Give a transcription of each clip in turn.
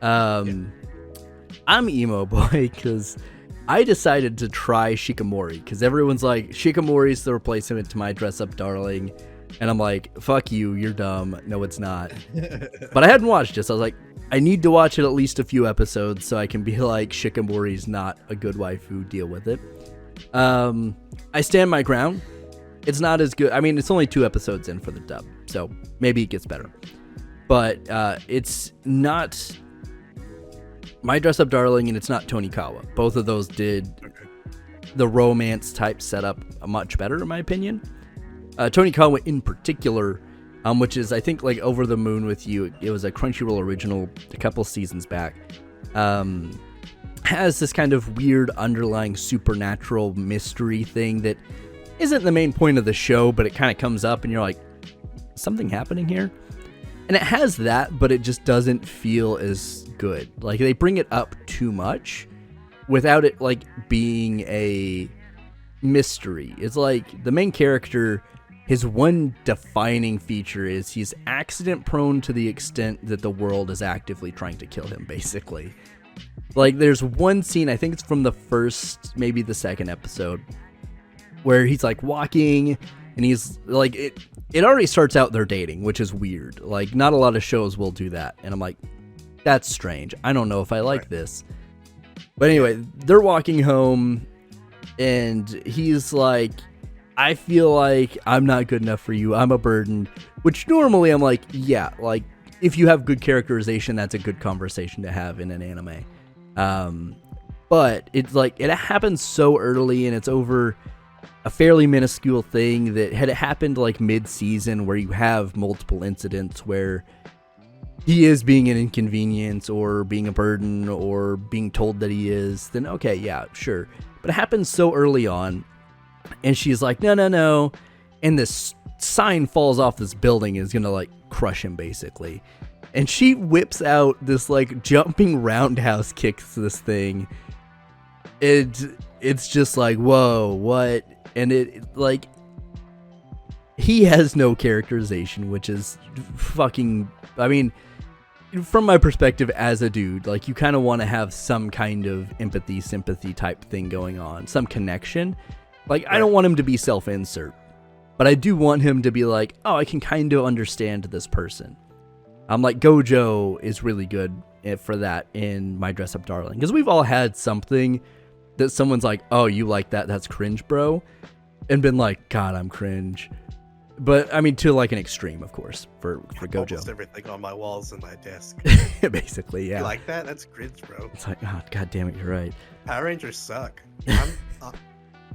I'm emo boy because I decided to try Shikimori because everyone's like, Shikimori's the replacement to my Dress Up Darling. And I'm like, fuck you, you're dumb. No, it's not. But I hadn't watched it, so I was like, I need to watch it at least a few episodes so I can be like, Shikimori's not a good waifu, deal with it. I stand my ground. It's not as good. I mean, it's only 2 episodes in for the dub, so maybe it gets better. But it's not My Dress Up Darling and it's not Tonikawa. Both of those did the romance type setup much better, in my opinion. Tonikawa in particular, which is, I think, like Over the Moon with You. It was a Crunchyroll original a couple seasons back. Has this kind of weird underlying supernatural mystery thing that isn't the main point of the show, but it kind of comes up and you're like, something happening here? And it has that, but it just doesn't feel as good. Like, they bring it up too much without it, like, being a mystery. It's like the main character, his one defining feature is he's accident prone to the extent that the world is actively trying to kill him, basically. Like, there's one scene, I think it's from the first, maybe the second episode, where he's like walking and he's like, it already starts out they're dating, which is weird. Like, not a lot of shows will do that. And I'm like, that's strange. I don't know if I like this. But anyway, they're walking home and he's like, I feel like I'm not good enough for you. I'm a burden, which normally I'm like, yeah, like if you have good characterization, that's a good conversation to have in an anime. But it's like, it happens so early and it's over a fairly minuscule thing that had it happened like mid-season where you have multiple incidents where he is being an inconvenience or being a burden or being told that he is, then okay, yeah, sure. But it happens so early on and she's like, no. And this sign falls off this building and is going to like crush him basically. And she whips out this like jumping roundhouse kicks this thing. It's just like, whoa, what? And it like, he has no characterization, which is fucking, I mean, from my perspective as a dude, like you kind of want to have some kind of empathy, sympathy type thing going on, some connection. Like, I don't want him to be self-insert, but I do want him to be like, oh, I can kind of understand this person. I'm like, Gojo is really good for that in My Dress Up Darling. Because we've all had something that someone's like, oh, you like that? That's cringe, bro. And been like, God, I'm cringe. But, I mean, to like an extreme, of course, for Gojo. Almost everything on my walls and my desk. Basically, yeah. You like that? That's cringe, bro. It's like, oh, God damn it, you're right. Power Rangers suck.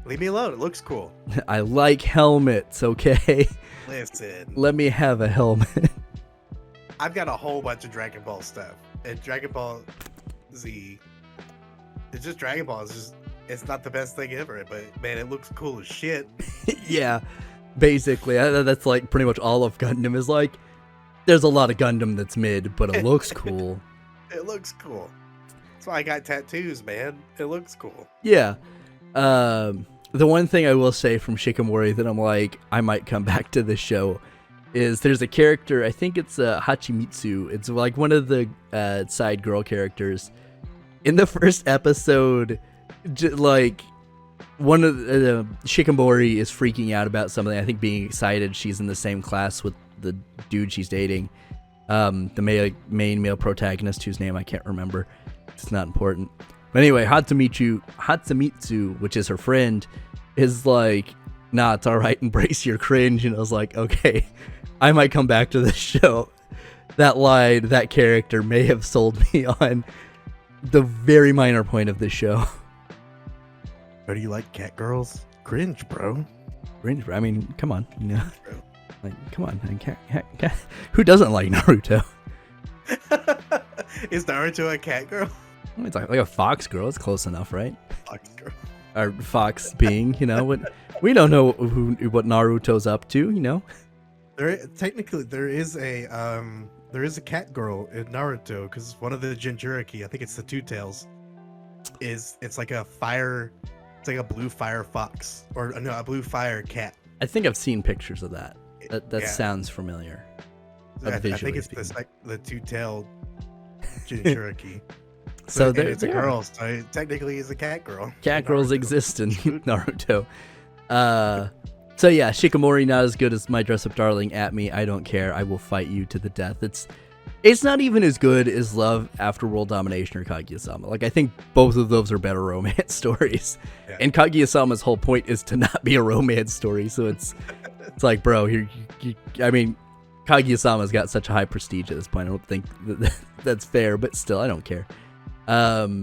Leave me alone. It looks cool. I like helmets, okay? Listen. Let me have a helmet. I've got a whole bunch of Dragon Ball stuff. And Dragon Ball Z, it's just Dragon Ball. It's not the best thing ever, but man, it looks cool as shit. Yeah, basically. That's like pretty much all of Gundam is like, there's a lot of Gundam that's mid, but it looks cool. It looks cool. That's why I got tattoos, man. It looks cool. Yeah. The one thing I will say from Shikimori that I'm like, I might come back to this show is there's a character, I think it's Hachimitsu. It's like one of the side girl characters. In the first episode, like one of the Shikimori is freaking out about something. I think being excited. She's in the same class with the dude she's dating. The main male protagonist whose name I can't remember. It's not important. But anyway, Hatsumitsu, which is her friend, is like, nah, it's alright, embrace your cringe. And I was like, okay, I might come back to this show. That character may have sold me on the very minor point of this show. How do you like cat girls? Cringe, bro. Cringe, bro. I mean, come on. You know? Like, come on. Cat. Who doesn't like Naruto? Is Naruto a cat girl? It's like a fox girl. It's close enough, right? Fox girl. Or fox being, you know, what we don't know what Naruto's up to, you know. There is a cat girl in Naruto because one of the Jinchuriki, I think it's the Two Tails, it's like a blue fire fox or no, a blue fire cat. I think I've seen pictures of that. That sounds familiar. I think it's the two-tailed Jinchuriki. So it's a girl, so technically he's a cat girl. Cat girls exist in Naruto. So yeah, Shikimori not as good as My Dress Up Darling. At me, I don't care. I will fight you to the death. It's not even as good as Love After World Domination or Kaguya-sama. Like, I think both of those are better romance stories. Yeah. And Kaguya-sama's whole point is to not be a romance story. So it's like, bro, I mean, Kaguya-sama's got such a high prestige at this point. I don't think that's fair, but still, I don't care.